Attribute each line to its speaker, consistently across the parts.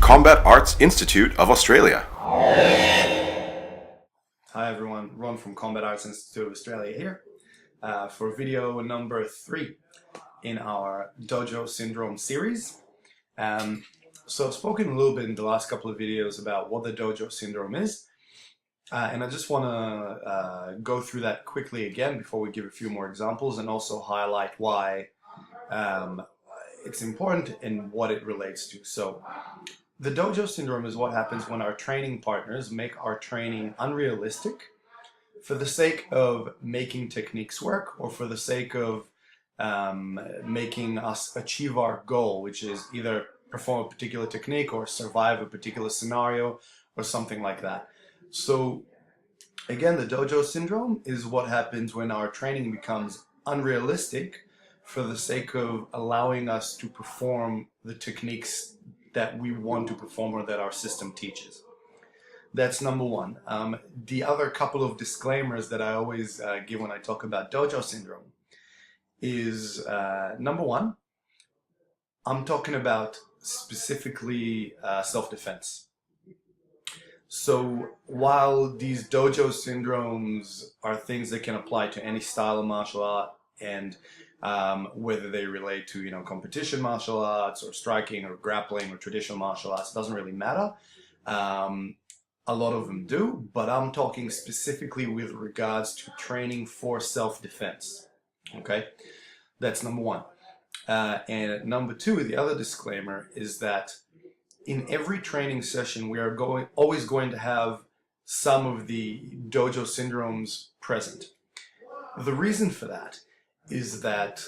Speaker 1: Combat Arts Institute of Australia.
Speaker 2: Hi everyone, Ron from Combat Arts Institute of Australia here for video number 3 in our Dojo Syndrome series. So I've spoken a little bit in the last couple of videos about what the Dojo Syndrome is, and I just want to go through that quickly again before we give a few more examples and also highlight why it's important and what it relates to. So the Dojo Syndrome is what happens when our training partners make our training unrealistic for the sake of making techniques work or for the sake of making us achieve our goal, which is either perform a particular technique or survive a particular scenario or something like that. So again, the Dojo Syndrome is what happens when our training becomes unrealistic for the sake of allowing us to perform the techniques that we want to perform or that our system teaches. That's number one. The other couple of disclaimers that I always give when I talk about Dojo Syndrome is, number one, I'm talking about specifically self-defense. So while these Dojo Syndromes are things that can apply to any style of martial art, and whether they relate to, competition martial arts or striking or grappling or traditional martial arts, doesn't really matter. A lot of them do, but I'm talking specifically with regards to training for self-defense. Okay, that's number one. And number two, the other disclaimer is that in every training session, we are always going to have some of the Dojo Syndromes present. The reason for that is that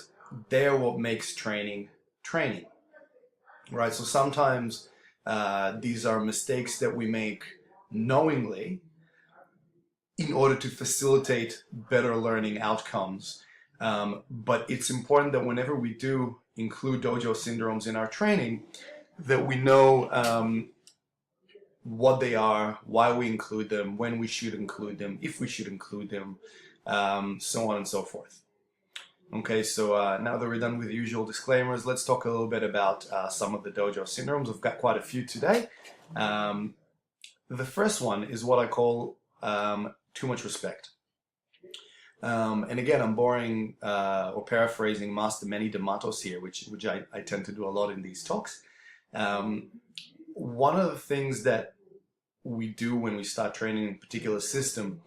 Speaker 2: they're what makes training, right? So sometimes these are mistakes that we make knowingly in order to facilitate better learning outcomes. But it's important that whenever we do include Dojo Syndromes in our training, that we know what they are, why we include them, when we should include them, if we should include them, so on and so forth. Okay, so now that we're done with the usual disclaimers, let's talk a little bit about some of the Dojo Syndromes. I've got quite a few today. The first one is what I call too much respect. And again, I'm borrowing or paraphrasing Master Manny D'Amatos here, which I tend to do a lot in these talks. One of the things that we do when we start training in a particular system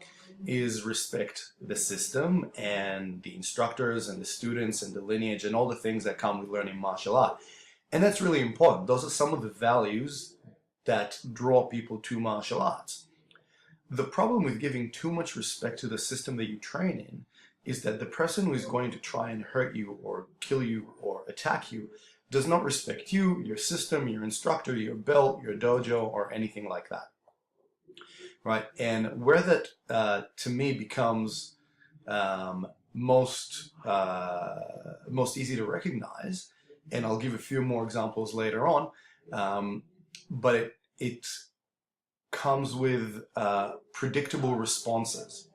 Speaker 2: is respect the system and the instructors and the students and the lineage and all the things that come with learning martial art. And that's really important. Those are some of the values that draw people to martial arts. The problem with giving too much respect to the system that you train in is that the person who is going to try and hurt you or kill you or attack you does not respect you, your system, your instructor, your belt, your dojo, or anything like that. Right, and where that to me becomes most easy to recognize, and I'll give a few more examples later on, but it comes with predictable responses.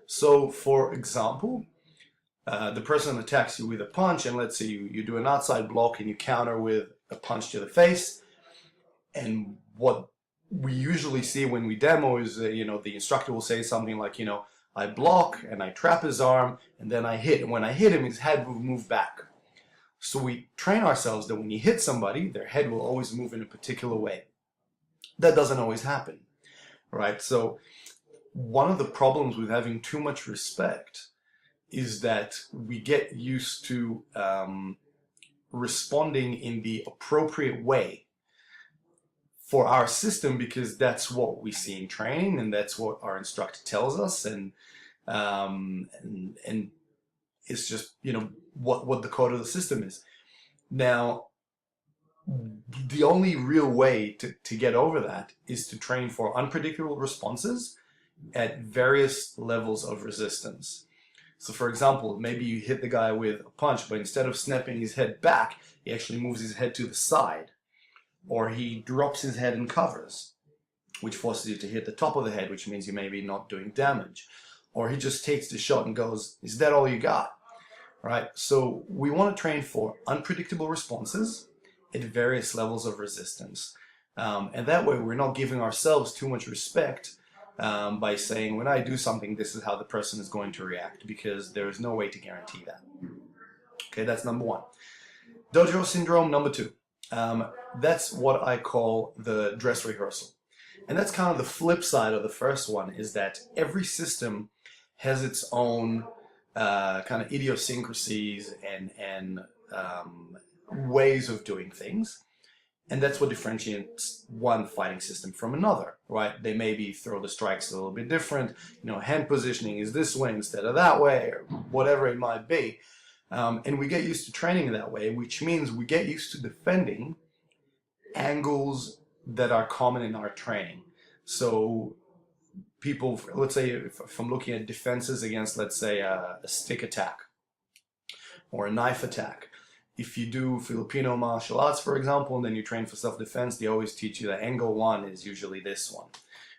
Speaker 2: So, for example, the person attacks you with a punch, and let's say you do an outside block and you counter with a punch to the face, and what we usually see when we demo is, the instructor will say something like, I block and I trap his arm and then I hit. And when I hit him, his head will move back. So we train ourselves that when you hit somebody, their head will always move in a particular way. That doesn't always happen, right? So one of the problems with having too much respect is that we get used to responding in the appropriate way for our system, because that's what we see in training and that's what our instructor tells us, and it's just what the code of the system is. Now, the only real way to get over that is to train for unpredictable responses at various levels of resistance. So for example, maybe you hit the guy with a punch, but instead of snapping his head back, he actually moves his head to the side. Or he drops his head and covers, which forces you to hit the top of the head, which means you may be not doing damage. Or he just takes the shot and goes, is that all you got? Right? So we want to train for unpredictable responses at various levels of resistance. And that way we're not giving ourselves too much respect by saying, when I do something, this is how the person is going to react, because there is no way to guarantee that. Okay, that's number one. Dojo syndrome number two. That's what I call the dress rehearsal. And that's kind of the flip side of the first one, is that every system has its own kind of idiosyncrasies and ways of doing things. And that's what differentiates one fighting system from another, right? They maybe throw the strikes a little bit different. You know, hand positioning is this way instead of that way, or whatever it might be. And we get used to training that way, which means we get used to defending angles that are common in our training. So people, let's say if I'm looking at defenses against, let's say, a stick attack or a knife attack. If you do Filipino martial arts, for example, and then you train for self-defense, they always teach you that angle one is usually this one.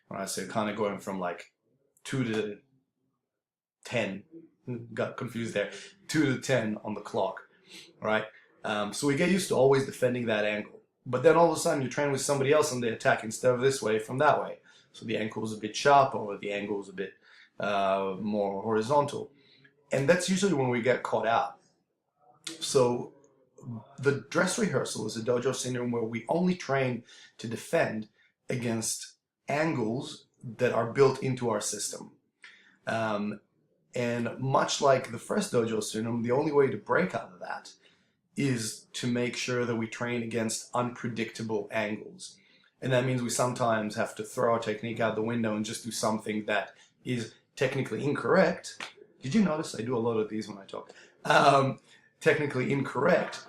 Speaker 2: Right? So kind of going from like 2 to 10, got confused there, 2 to 10 on the clock, right? So we get used to always defending that angle. But then all of a sudden you train with somebody else and they attack instead of this way from that way. So the ankle is a bit sharper, or the angle is a bit more horizontal. And that's usually when we get caught out. So the dress rehearsal is a dojo syndrome where we only train to defend against angles that are built into our system. And much like the first dojo syndrome, the only way to break out of that is to make sure that we train against unpredictable angles. And that means we sometimes have to throw our technique out the window and just do something that is technically incorrect. Did you notice I do a lot of these when I talk? Technically incorrect,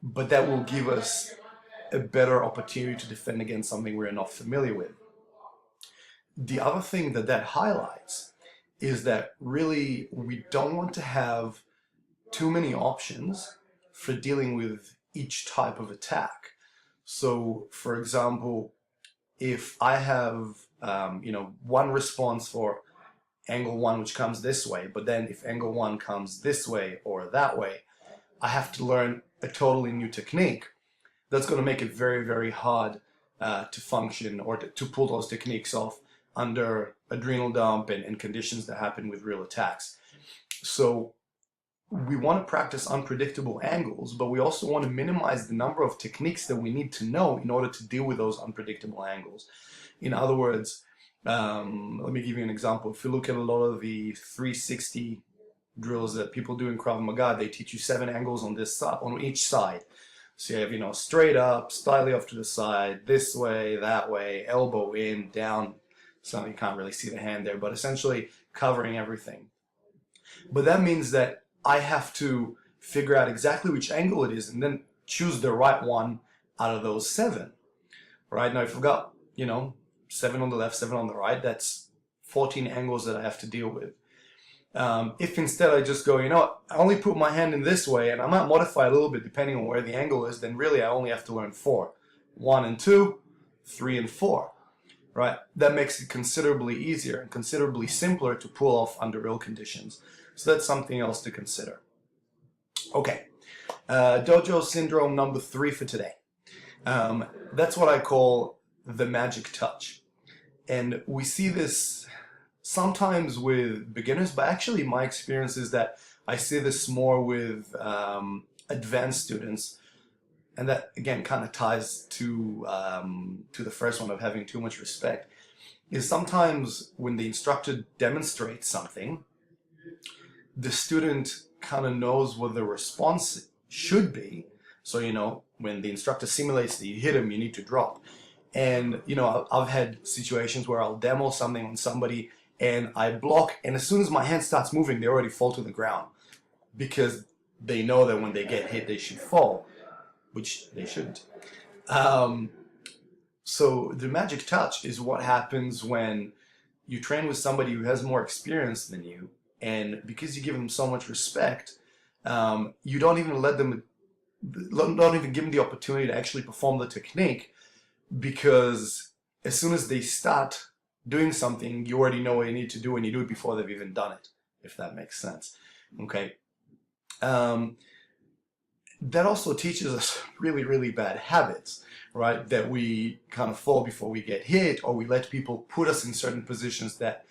Speaker 2: but that will give us a better opportunity to defend against something we're not familiar with. The other thing that highlights is that really we don't want to have too many options for dealing with each type of attack. So, for example, if I have one response for angle one which comes this way, but then if angle one comes this way or that way, I have to learn a totally new technique. That's going to make it very, very hard to function or to pull those techniques off under adrenal dump and conditions that happen with real attacks. So we want to practice unpredictable angles, but we also want to minimize the number of techniques that we need to know in order to deal with those unpredictable angles. In other words, let me give you an example. If you look at a lot of the 360 drills that people do in Krav Maga, they teach you 7 angles on this side, on each side. So you have, straight up, slightly off to the side, this way, that way, elbow in, down. So you can't really see the hand there, but essentially covering everything. But that means that I have to figure out exactly which angle it is and then choose the right one out of those 7. Right? Now, if I've got, 7 on the left, 7 on the right, that's 14 angles that I have to deal with. If instead I just go, I only put my hand in this way and I might modify a little bit depending on where the angle is, then really I only have to learn 4. 1 and 2, 3 and 4. Right? That makes it considerably easier and considerably simpler to pull off under real conditions. So that's something else to consider. Okay, Dojo syndrome number 3 for today. That's what I call the magic touch. And we see this sometimes with beginners, but actually my experience is that I see this more with advanced students. And that, again, kind of ties to the first one of having too much respect, is sometimes when the instructor demonstrates something, the student kind of knows what the response should be. So, when the instructor simulates that you hit him, you need to drop. And, I've had situations where I'll demo something on somebody and I block, and as soon as my hand starts moving, they already fall to the ground because they know that when they get hit, they should fall, which they shouldn't. So the magic touch is what happens when you train with somebody who has more experience than you, and because you give them so much respect, you don't even give them the opportunity to actually perform the technique, because as soon as they start doing something, you already know what you need to do and you do it before they've even done it, if that makes sense. Okay. that also teaches us really, really bad habits, right? That we kind of fall before we get hit, or we let people put us in certain positions that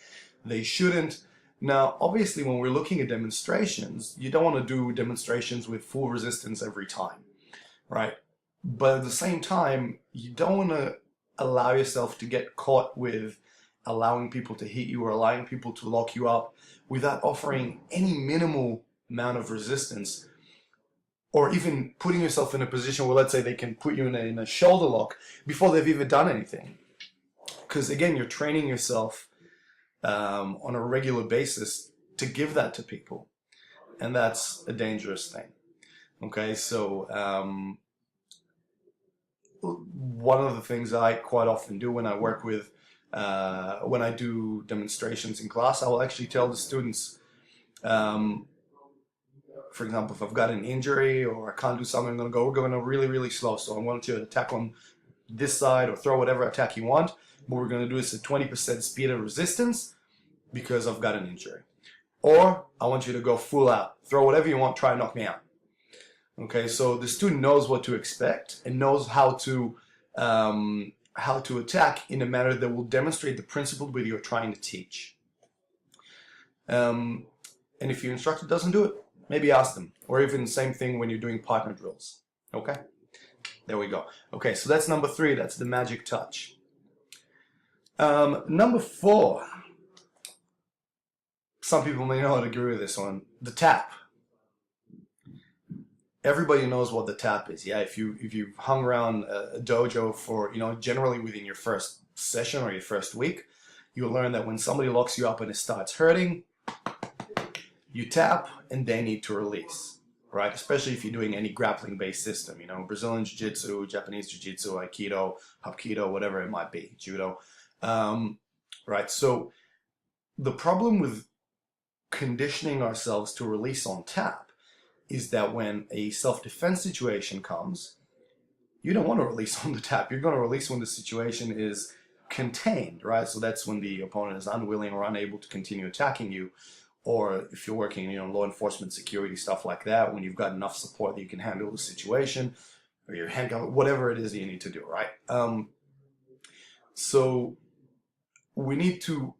Speaker 2: they shouldn't. Now, obviously, when we're looking at demonstrations, you don't want to do demonstrations with full resistance every time, right? But at the same time, you don't want to allow yourself to get caught with allowing people to hit you or allowing people to lock you up without offering any minimal amount of resistance, or even putting yourself in a position where, let's say, they can put you in a shoulder lock before they've even done anything. Because again, you're training yourself on a regular basis to give that to people, and that's a dangerous thing. Okay, so one of the things I quite often do when I work with, when I do demonstrations in class, I will actually tell the students, for example, if I've got an injury or I can't do something, we're going really, really slow. So I want you to attack on this side or throw whatever attack you want, but we're going to do this at 20% speed of resistance because I've got an injury. Or I want you to go full out, throw whatever you want, try and knock me out. Okay, so the student knows what to expect and knows how to attack in a manner that will demonstrate the principle that you're trying to teach. And if your instructor doesn't do it, maybe ask them. Or even the same thing when you're doing partner drills. Okay, there we go. Okay, so that's number 3. That's the magic touch. Number 4. Some people may not agree with this one. The tap. Everybody knows what the tap is. Yeah, if you've hung around a dojo for, generally within your first session or your first week, you'll learn that when somebody locks you up and it starts hurting, you tap and they need to release, right? Especially if you're doing any grappling-based system, Brazilian Jiu-Jitsu, Japanese Jiu-Jitsu, Aikido, Hapkido, whatever it might be, Judo, right? So the problem with conditioning ourselves to release on tap is that when a self-defense situation comes, you don't want to release on the tap. You're going to release when the situation is contained, right? So that's when the opponent is unwilling or unable to continue attacking you. Or if you're working, law enforcement, security, stuff like that, when you've got enough support that you can handle the situation, or your handgun, whatever it is that you need to do, right? So we need to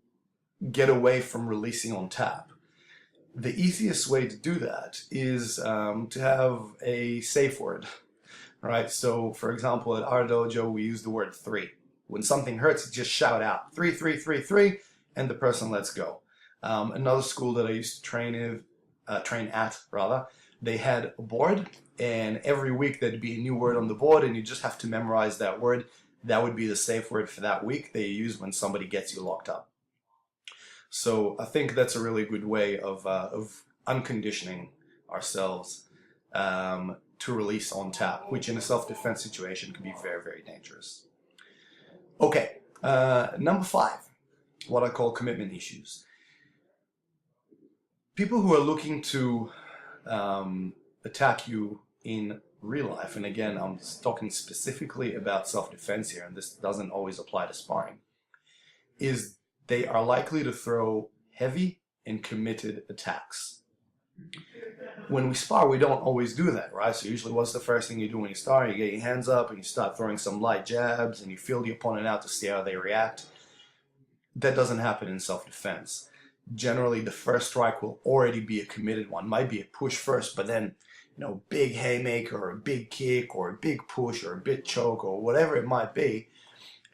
Speaker 2: get away from releasing on tap. The easiest way to do that is to have a safe word, right? So, for example, at our dojo, we use the word 3. When something hurts, just shout out 3, 3, 3, 3, and the person lets go. Another school that I used to train at, they had a board, and every week there'd be a new word on the board, and you just have to memorize that word. That would be the safe word for that week they use when somebody gets you locked up. So I think that's a really good way of unconditioning ourselves to release on tap, which in a self-defense situation can be very, very dangerous. Okay, number 5, what I call commitment issues. People who are looking to attack you in real life, and again, I'm talking specifically about self-defense here, and this doesn't always apply to sparring, is they are likely to throw heavy and committed attacks. When we spar, we don't always do that, right? So usually what's the first thing you do when you start? You get your hands up and you start throwing some light jabs and you feel the opponent out to see how they react. That doesn't happen in self-defense. Generally, the first strike will already be a committed one. Might be a push first, but then, big haymaker or a big kick or a big push or a big choke or whatever it might be,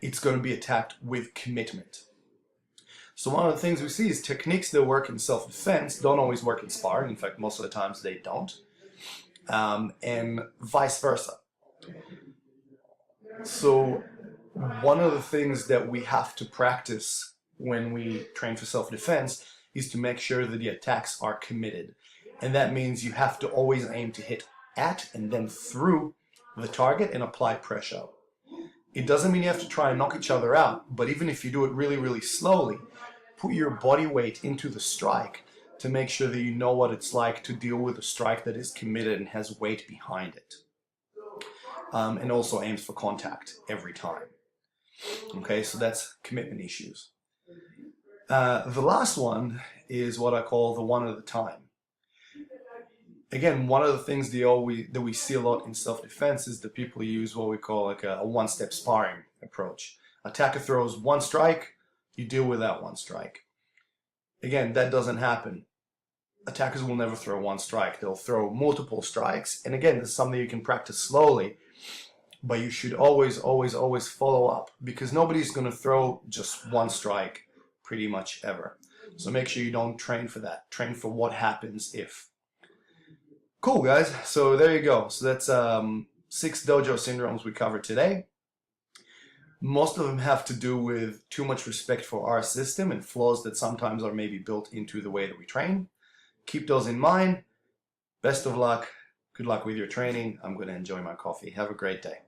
Speaker 2: it's going to be attacked with commitment. So one of the things we see is techniques that work in self-defense don't always work in sparring. In fact, most of the times they don't. And vice versa. So one of the things that we have to practice when we train for self-defense is to make sure that the attacks are committed. And that means you have to always aim to hit at and then through the target and apply pressure. It doesn't mean you have to try and knock each other out, but even if you do it really, really slowly, put your body weight into the strike to make sure that you know what it's like to deal with a strike that is committed and has weight behind it. And also aims for contact every time. Okay, so that's commitment issues. The last one is what I call the one at a time. again, one of the things that we see a lot in self-defense is that people use what we call like a one-step sparring approach. Attacker throws one strike, you deal with that one strike. Again, that doesn't happen. Attackers will never throw one strike. They'll throw multiple strikes. And again, this is something you can practice slowly, but you should always, always, always follow up, because nobody's going to throw just one strike pretty much ever. So make sure you don't train for that. Train for what happens if. Cool, guys. So there you go. So that's 6 dojo syndromes we covered today. Most of them have to do with too much respect for our system and flaws that sometimes are maybe built into the way that we train. Keep those in mind. Best of luck. Good luck with your training. I'm going to enjoy my coffee. Have a great day.